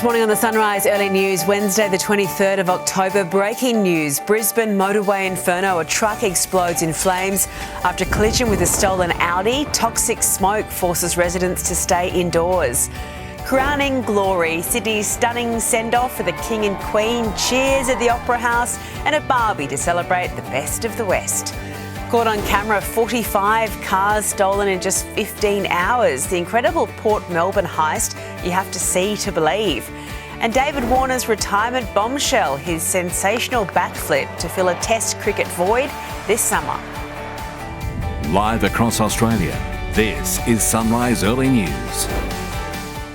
This morning on the Sunrise Early News, Wednesday the 23rd of October, breaking news. Brisbane motorway inferno, a truck explodes in flames after collision with a stolen Audi. Toxic smoke forces residents to stay indoors. Crowning glory, Sydney's stunning send-off for the King and Queen, cheers at the Opera House and at Barbie to celebrate the best of the West. Caught on camera, 45 cars stolen in just 15 hours. The incredible Port Melbourne heist you have to see to believe. And David Warner's retirement bombshell, his sensational backflip to fill a Test cricket void this summer. Live across Australia, this is Sunrise Early News.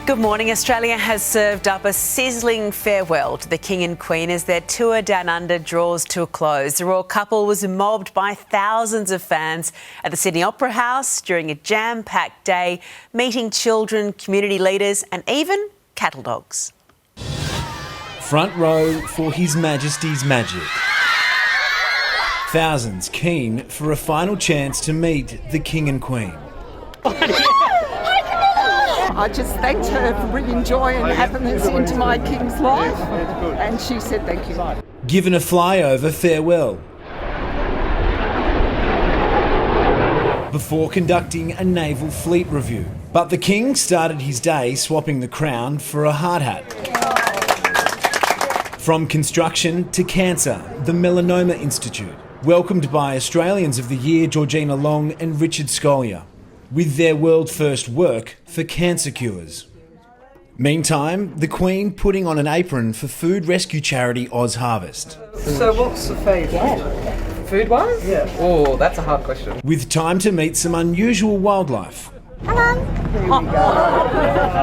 Good morning. Australia has served up a sizzling farewell to the King and Queen as their tour down under draws to a close. The royal couple was mobbed by thousands of fans at the Sydney Opera House during a jam-packed day, meeting children, community leaders and even cattle dogs. Front row for His Majesty's magic. Thousands keen for a final chance to meet the King and Queen. I just thanked her for bringing joy and happiness into my king's life, and she said thank you. Given a flyover farewell before conducting a naval fleet review. But the king started his day swapping the crown for a hard hat. From construction to cancer, the Melanoma Institute, welcomed by Australians of the Year Georgina Long and Richard Scolyer, with their world-first work for cancer cures. Meantime, the Queen putting on an apron for food rescue charity Oz Harvest. So what's the favourite? Food-wise? Yeah. Oh, that's a hard question. With time to meet some unusual wildlife.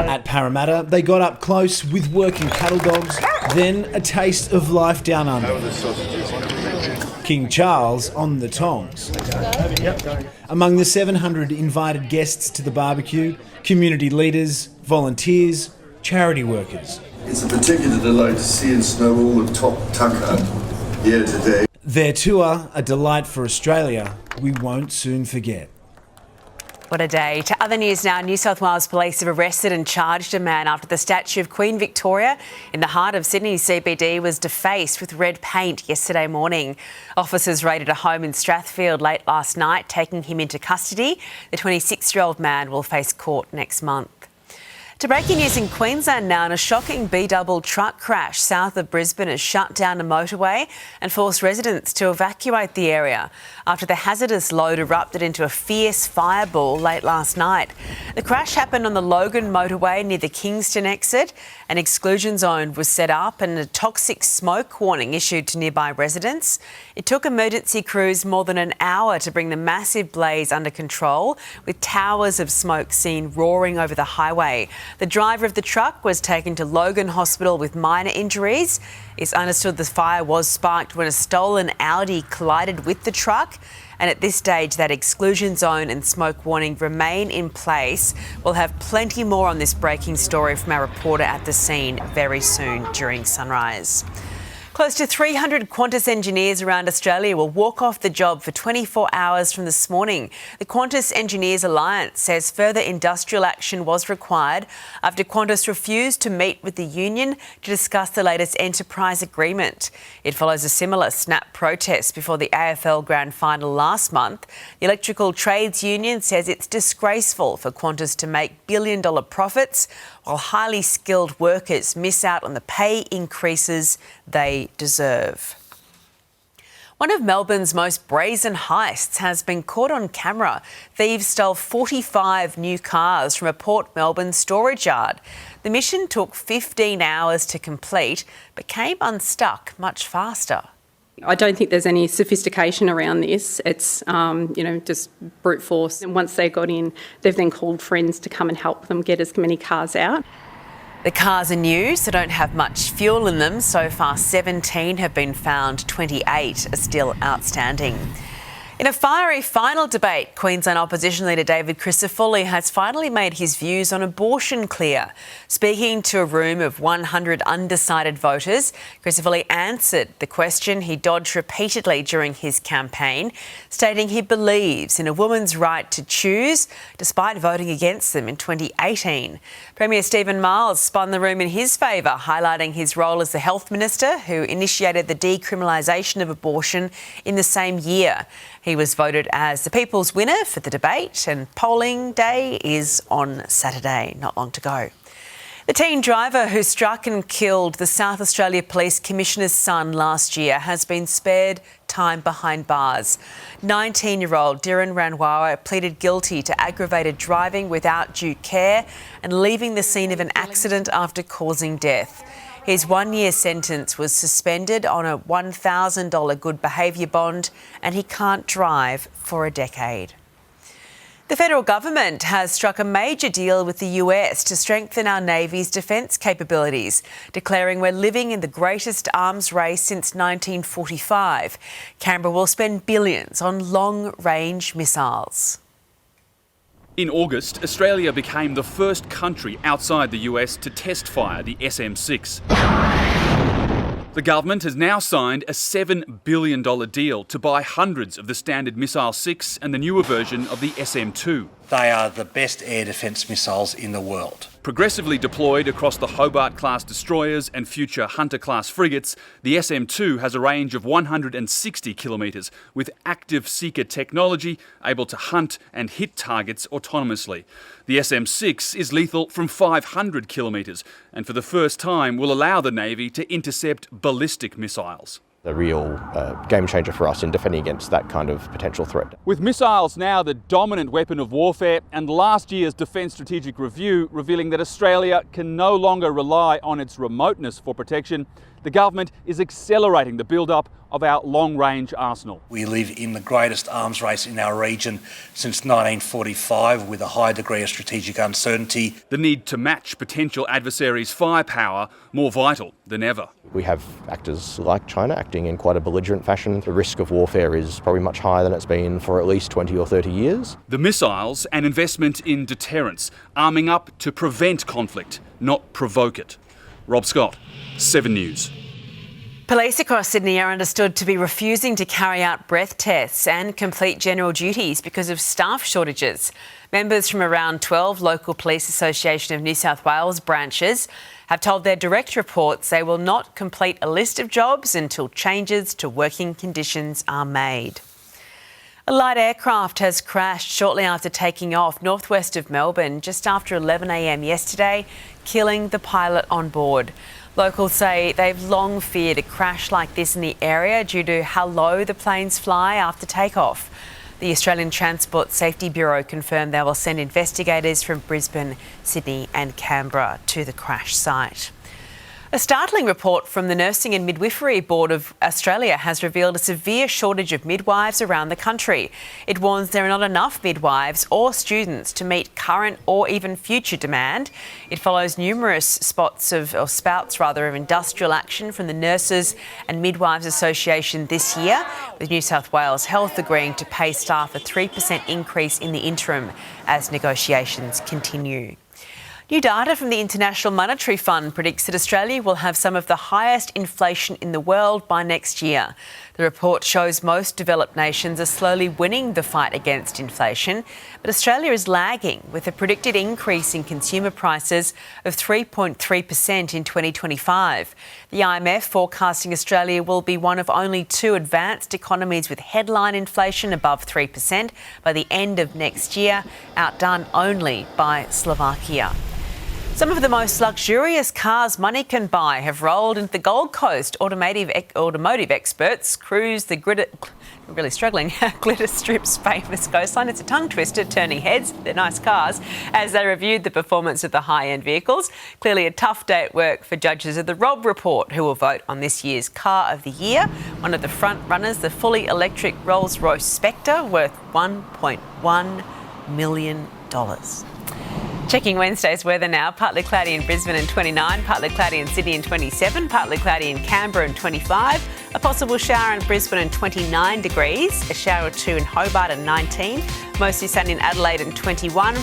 At Parramatta, they got up close with working cattle dogs, then a taste of life down under. King Charles on the tongs. Among the 700 invited guests to the barbecue, community leaders, volunteers, charity workers. It's a particular delight to see and smell all the top tucker here today. Their tour, a delight for Australia, we won't soon forget. What a day. To other news now, New South Wales Police have arrested and charged a man after the statue of Queen Victoria in the heart of Sydney's CBD was defaced with red paint yesterday morning. Officers raided a home in Strathfield late last night, taking him into custody. The 26-year-old man will face court next month. To breaking news in Queensland now, and a shocking B-double truck crash south of Brisbane has shut down a motorway and forced residents to evacuate the area after the hazardous load erupted into a fierce fireball late last night. The crash happened on the Logan motorway near the Kingston exit. An exclusion zone was set up and a toxic smoke warning issued to nearby residents. It took emergency crews more than an hour to bring the massive blaze under control, with towers of smoke seen roaring over the highway. The driver of the truck was taken to Logan Hospital with minor injuries. It's understood the fire was sparked when a stolen Audi collided with the truck. And at this stage, that exclusion zone and smoke warning remain in place. We'll have plenty more on this breaking story from our reporter at the scene very soon during Sunrise. Close to 300 Qantas engineers around Australia will walk off the job for 24 hours from this morning. The Qantas Engineers Alliance says further industrial action was required after Qantas refused to meet with the union to discuss the latest enterprise agreement. It follows a similar snap protest before the AFL Grand Final last month. The Electrical Trades Union says it's disgraceful for Qantas to make billion-dollar profits while highly skilled workers miss out on the pay increases they deserve. One of Melbourne's most brazen heists has been caught on camera. Thieves stole 45 new cars from a Port Melbourne storage yard. The mission took 15 hours to complete, but came unstuck much faster. I don't think there's any sophistication around this. It's, just brute force. And once they got in, they've then called friends to come and help them get as many cars out. The cars are new, so don't have much fuel in them. So far, 17 have been found, 28 are still outstanding. In a fiery final debate, Queensland opposition leader David Crisafulli has finally made his views on abortion clear. Speaking to a room of 100 undecided voters, Crisafulli answered the question he dodged repeatedly during his campaign, stating he believes in a woman's right to choose, despite voting against them in 2018. Premier Stephen Miles spun the room in his favour, highlighting his role as the Health Minister who initiated the decriminalisation of abortion in the same year. He was voted as the people's winner for the debate, and polling day is on Saturday, not long to go. The teen driver who struck and killed the South Australia Police Commissioner's son last year has been spared time behind bars. 19-year-old Dhiren Ranwawa pleaded guilty to aggravated driving without due care and leaving the scene of an accident after causing death. His one-year sentence was suspended on a $1,000 good behaviour bond, and he can't drive for a decade. The federal government has struck a major deal with the US to strengthen our Navy's defence capabilities, declaring we're living in the greatest arms race since 1945. Canberra will spend billions on long-range missiles. In August, Australia became the first country outside the US to test fire the SM-6. The government has now signed a $7 billion deal to buy hundreds of the Standard Missile-6 and the newer version of the SM-2. They are the best air defence missiles in the world. Progressively deployed across the Hobart-class destroyers and future Hunter-class frigates, the SM-2 has a range of 160 kilometres, with active seeker technology able to hunt and hit targets autonomously. The SM-6 is lethal from 500 kilometres and for the first time will allow the Navy to intercept ballistic missiles. A real game changer for us in defending against that kind of potential threat. With missiles now the dominant weapon of warfare, and last year's Defence Strategic Review revealing that Australia can no longer rely on its remoteness for protection, the government is accelerating the build-up of our long-range arsenal. We live in the greatest arms race in our region since 1945, with a high degree of strategic uncertainty. The need to match potential adversaries' firepower more vital than ever. We have actors like China acting in quite a belligerent fashion. The risk of warfare is probably much higher than it's been for at least 20 or 30 years. The missiles and investment in deterrence, arming up to prevent conflict, not provoke it. Rob Scott, 7 News. Police across Sydney are understood to be refusing to carry out breath tests and complete general duties because of staff shortages. Members from around 12 local Police Association of New South Wales branches have told their direct reports they will not complete a list of jobs until changes to working conditions are made. A light aircraft has crashed shortly after taking off northwest of Melbourne just after 11 a.m. yesterday, killing the pilot on board. Locals say they've long feared a crash like this in the area due to how low the planes fly after takeoff. The Australian Transport Safety Bureau confirmed they will send investigators from Brisbane, Sydney and Canberra to the crash site. A startling report from the Nursing and Midwifery Board of Australia has revealed a severe shortage of midwives around the country. It warns there are not enough midwives or students to meet current or even future demand. It follows numerous spouts of industrial action from the Nurses and Midwives Association this year, with New South Wales Health agreeing to pay staff a 3% increase in the interim as negotiations continue. New data from the International Monetary Fund predicts that Australia will have some of the highest inflation in the world by next year. The report shows most developed nations are slowly winning the fight against inflation, but Australia is lagging, with a predicted increase in consumer prices of 3.3% in 2025. The IMF forecasting Australia will be one of only 2 advanced economies with headline inflation above 3% by the end of next year, outdone only by Slovakia. Some of the most luxurious cars money can buy have rolled into the Gold Coast. Automotive experts cruise the Glitter Strip's famous coastline. It's a tongue twister, turning heads. They're nice cars. As they reviewed the performance of the high-end vehicles, clearly a tough day at work for judges of the Rob Report, who will vote on this year's Car of the Year. One of the front runners, the fully electric Rolls-Royce Spectre, worth $1.1 million. Checking Wednesday's weather now. Partly cloudy in Brisbane and 29, partly cloudy in Sydney and 27, partly cloudy in Canberra and 25, A possible shower in Brisbane and 29 degrees. A shower or two in Hobart and 19. Mostly sunny in Adelaide and 21.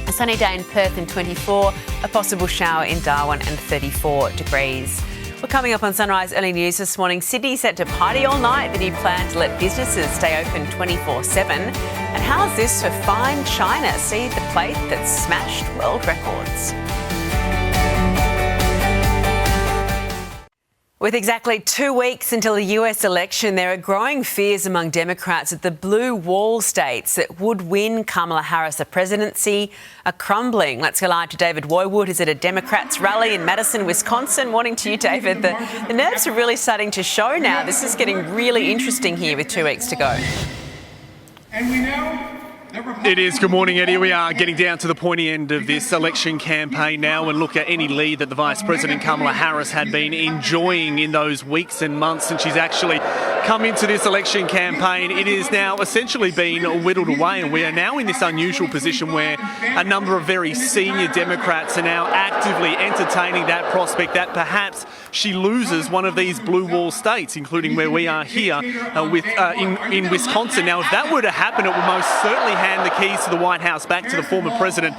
A sunny day in Perth and 24. A possible shower in Darwin and 34 degrees. Well, coming up on Sunrise Early News this morning, Sydney set to party all night. The new plan to let businesses stay open 24/7. And how's this for fine china? See the plate that smashed world records. With exactly 2 weeks until the US election, there are growing fears among Democrats that the blue wall states that would win Kamala Harris the presidency are crumbling. Let's go live to David Woiwood, who's at a Democrats rally in Madison, Wisconsin. Morning to you, David. The nerves are really starting to show now. This is getting really interesting here with 2 weeks to go. And we know it is. Good morning, Eddie. We are getting down to the pointy end of this election campaign now and look at any lead that the Vice President Kamala Harris had been enjoying in those weeks and months since she's actually come into this election campaign. It is now essentially been whittled away, and we are now in this unusual position where a number of very senior Democrats are now actively entertaining that prospect that perhaps she loses one of these blue wall states, including where we are here in Wisconsin. Now, if that were to happen, it would most certainly hand the keys to the White House back to the former President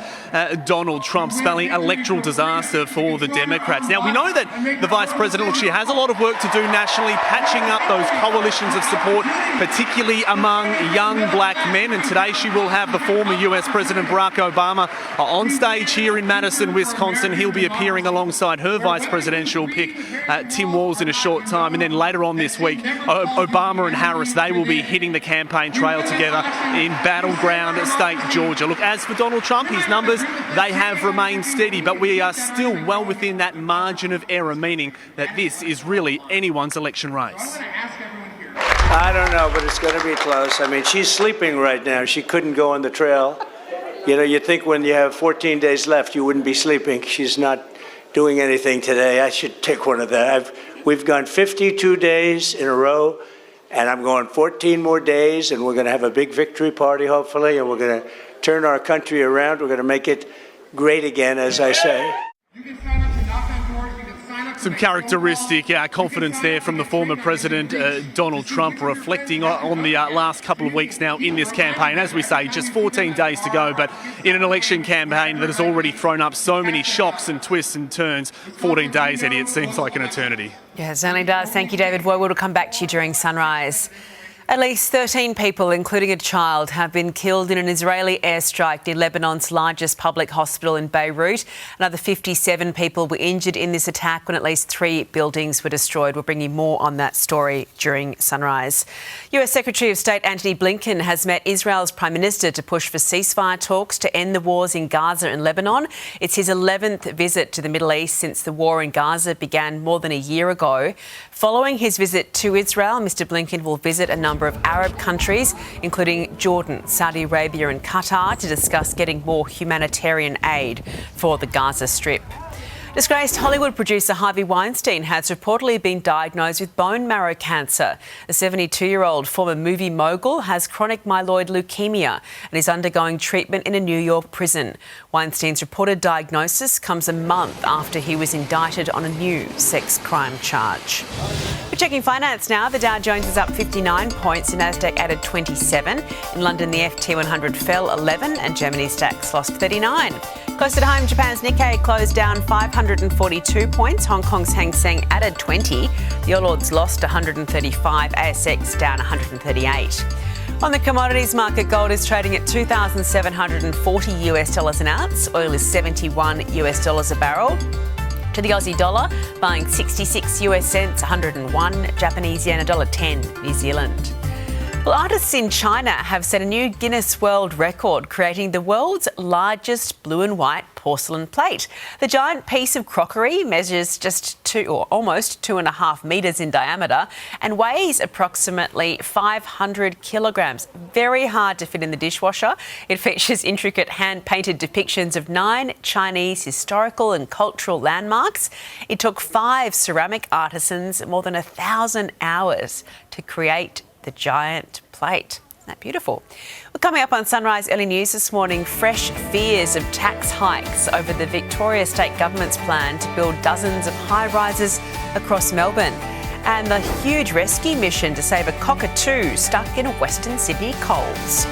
Donald Trump, spelling electoral disaster for the Democrats. Now, we know that the Vice President, she has a lot of work to do nationally, patching up those coalitions of support, particularly among young black men. And today she will have the former US President Barack Obama on stage here in Madison, Wisconsin. He'll be appearing alongside her vice presidential pick, Tim Walz, in a short time. And then later on this week, Obama and Harris, they will be hitting the campaign trail together in battleground state Georgia. Look, as for Donald Trump, his numbers, they have remained steady, but we are still well within that margin of error, meaning that this is really anyone's election race. I don't know, but it's going to be close. I mean, she's sleeping right now. She couldn't go on the trail. You know, you'd think when you have 14 days left, you wouldn't be sleeping. She's not doing anything today. I should take one of that. We've gone 52 days in a row, and I'm going 14 more days, and we're going to have a big victory party, hopefully, and we're going to turn our country around. We're going to make it great again, as I say. Some characteristic confidence there from the former President Donald Trump, reflecting on the last couple of weeks now in this campaign. As we say, just 14 days to go, but in an election campaign that has already thrown up so many shocks and twists and turns, 14 days, Eddie, it seems like an eternity. Yeah, it certainly does. Thank you, David Woiwood. We'll come back to you during Sunrise. At least 13 people, including a child, have been killed in an Israeli airstrike near Lebanon's largest public hospital in Beirut. Another 57 people were injured in this attack when at least 3 buildings were destroyed. We'll bring you more on that story during Sunrise. US Secretary of State Antony Blinken has met Israel's Prime Minister to push for ceasefire talks to end the wars in Gaza and Lebanon. It's his 11th visit to the Middle East since the war in Gaza began more than a year ago. Following his visit to Israel, Mr Blinken will visit a number of Arab countries, including Jordan, Saudi Arabia and Qatar, to discuss getting more humanitarian aid for the Gaza Strip. Disgraced Hollywood producer Harvey Weinstein has reportedly been diagnosed with bone marrow cancer. The 72-year-old former movie mogul has chronic myeloid leukemia and is undergoing treatment in a New York prison. Weinstein's reported diagnosis comes a month after he was indicted on a new sex crime charge. We're checking finance now. The Dow Jones is up 59 points, the Nasdaq added 27. In London, the FT 100 fell 11 and Germany's DAX lost 39. Closer to home, Japan's Nikkei closed down 542 points. Hong Kong's Hang Seng added 20. The All Ords lost 135. ASX down 138. On the commodities market, gold is trading at $2,740 US an ounce. Oil is $71 US a barrel. To the Aussie dollar, buying 66 US cents, 101 Japanese yen, $1.10 New Zealand. Well, artists in China have set a new Guinness World Record, creating the world's largest blue and white porcelain plate. The giant piece of crockery measures just almost 2.5 metres in diameter and weighs approximately 500 kilograms. Very hard to fit in the dishwasher. It features intricate hand-painted depictions of 9 Chinese historical and cultural landmarks. It took 5 ceramic artisans more than 1,000 hours to create the giant plate. Isn't that beautiful? Well, coming up on Sunrise Early News this morning, fresh fears of tax hikes over the Victoria State Government's plan to build dozens of high-rises across Melbourne. And the huge rescue mission to save a cockatoo stuck in a Western Sydney Coles.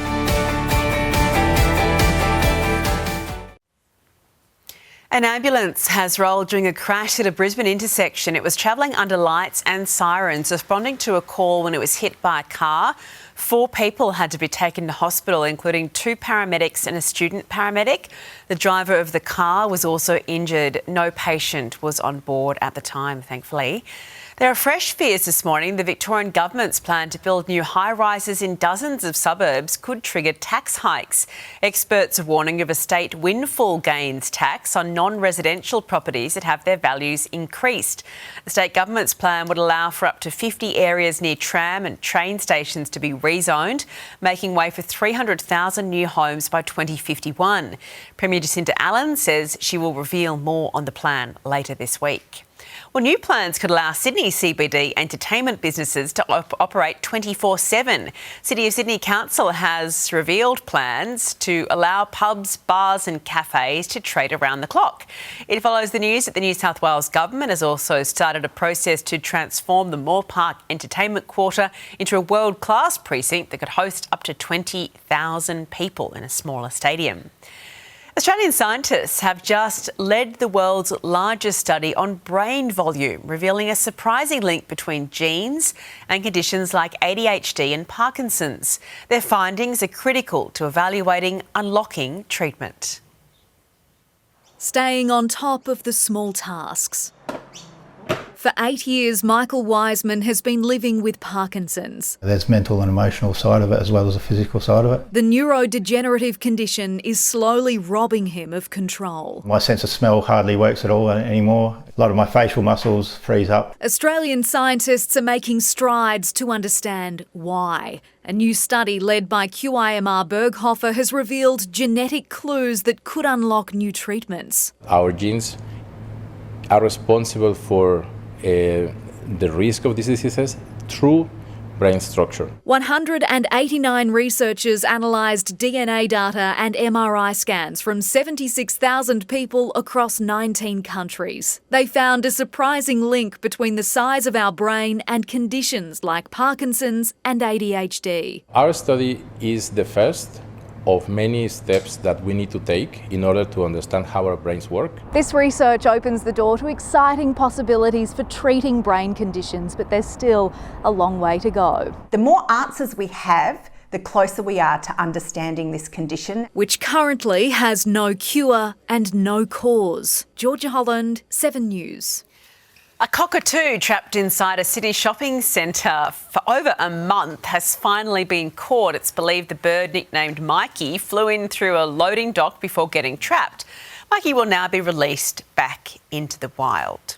An ambulance has rolled during a crash at a Brisbane intersection. It was travelling under lights and sirens, responding to a call when it was hit by a car. 4 people had to be taken to hospital, including 2 paramedics and a student paramedic. The driver of the car was also injured. No patient was on board at the time, thankfully. There are fresh fears this morning. The Victorian government's plan to build new high-rises in dozens of suburbs could trigger tax hikes. Experts are warning of a state windfall gains tax on non-residential properties that have their values increased. The state government's plan would allow for up to 50 areas near tram and train stations to be rezoned, making way for 300,000 new homes by 2051. Premier Jacinta Allen says she will reveal more on the plan later this week. Well, new plans could allow Sydney CBD entertainment businesses to operate 24/7. City of Sydney Council has revealed plans to allow pubs, bars and cafes to trade around the clock. It follows the news that the New South Wales Government has also started a process to transform the Moore Park Entertainment Quarter into a world-class precinct that could host up to 20,000 people in a smaller stadium. Australian scientists have just led the world's largest study on brain volume, revealing a surprising link between genes and conditions like ADHD and Parkinson's. Their findings are critical to evaluating unlocking treatment. Staying on top of the small tasks. For 8 years, Michael Wiseman has been living with Parkinson's. There's mental and emotional side of it as well as the physical side of it. The neurodegenerative condition is slowly robbing him of control. My sense of smell hardly works at all anymore. A lot of my facial muscles freeze up. Australian scientists are making strides to understand why. A new study led by QIMR Berghofer has revealed genetic clues that could unlock new treatments. Our genes are responsible for the risk of these diseases through brain structure. 189 researchers analysed DNA data and MRI scans from 76,000 people across 19 countries. They found a surprising link between the size of our brain and conditions like Parkinson's and ADHD. Our study is the first of many steps that we need to take in order to understand how our brains work. This research opens the door to exciting possibilities for treating brain conditions, but there's still a long way to go. The more answers we have, the closer we are to understanding this condition, which currently has no cure and no cause. Georgia Holland, 7 News. A cockatoo trapped inside a city shopping centre for over a month has finally been caught. It's believed the bird, nicknamed Mikey, flew in through a loading dock before getting trapped. Mikey will now be released back into the wild.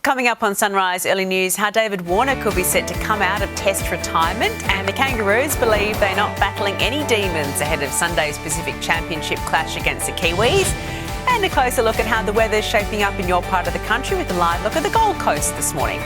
Coming up on Sunrise Early News, how David Warner could be set to come out of Test retirement, and the Kangaroos believe they're not battling any demons ahead of Sunday's Pacific Championship clash against the Kiwis. And a closer look at how the weather's shaping up in your part of the country with a live look at the Gold Coast this morning.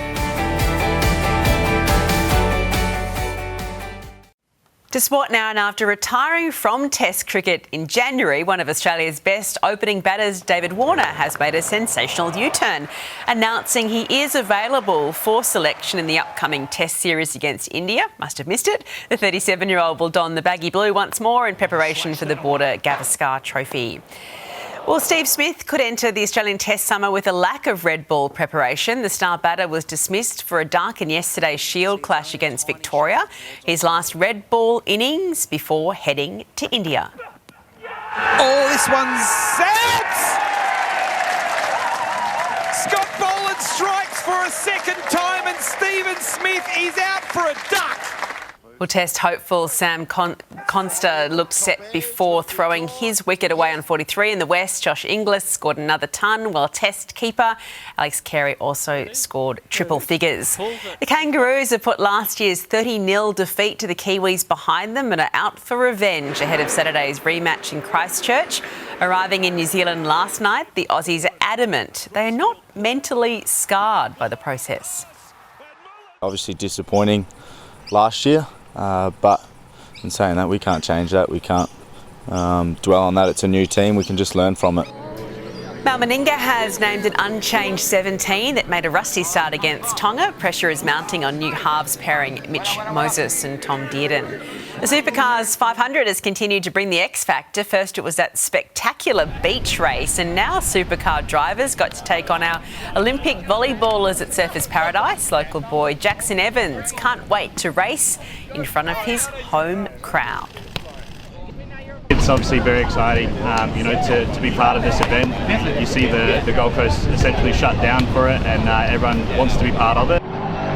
To sport now, and after retiring from Test cricket in January, one of Australia's best opening batters, David Warner, has made a sensational U-turn, announcing he is available for selection in the upcoming Test series against India. Must have missed it. The 37-year-old will don the baggy blue once more in preparation for the Border Gavaskar Trophy. Well, Steve Smith could enter the Australian Test summer with a lack of red ball preparation. The star batter was dismissed for a duck in yesterday's Shield clash against Victoria, his last red ball innings before heading to India. Oh, this one's set! Scott Boland strikes for a second time and Stephen Smith is out for a duck. Well, Test hopeful Sam Conster looked set before throwing his wicket away on 43 in the West. Josh Inglis scored another ton, while Test keeper Alex Carey also scored triple figures. The Kangaroos have put last year's 30-0 defeat to the Kiwis behind them and are out for revenge ahead of Saturday's rematch in Christchurch. Arriving in New Zealand last night, the Aussies are adamant they are not mentally scarred by the process. Obviously disappointing last year. But in saying that, we can't change that. We can't dwell on that. It's a new team. We can just learn from it. Mal Meninga has named an unchanged 17 that made a rusty start against Tonga. Pressure is mounting on new halves pairing Mitch Moses and Tom Dearden. The Supercars 500 has continued to bring the X factor. First it was that spectacular beach race, and now Supercar drivers got to take on our Olympic volleyballers at Surfers Paradise. Local boy Jackson Evans can't wait to race in front of his home crowd. It's obviously very exciting, to be part of this event. You see the Gold Coast essentially shut down for it, and everyone wants to be part of it.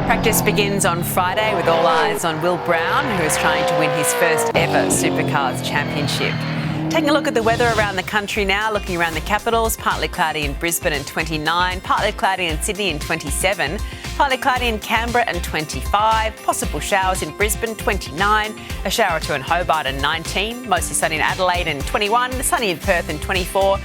Practice begins on Friday with all eyes on Will Brown, who is trying to win his first ever Supercars championship. Taking a look at the weather around the country now, looking around the capitals, partly cloudy in Brisbane and 29, partly cloudy in Sydney and 27, partly cloudy in Canberra and 25, possible showers in Brisbane 29, a shower or two in Hobart and 19, mostly sunny in Adelaide and 21, sunny in Perth and 24,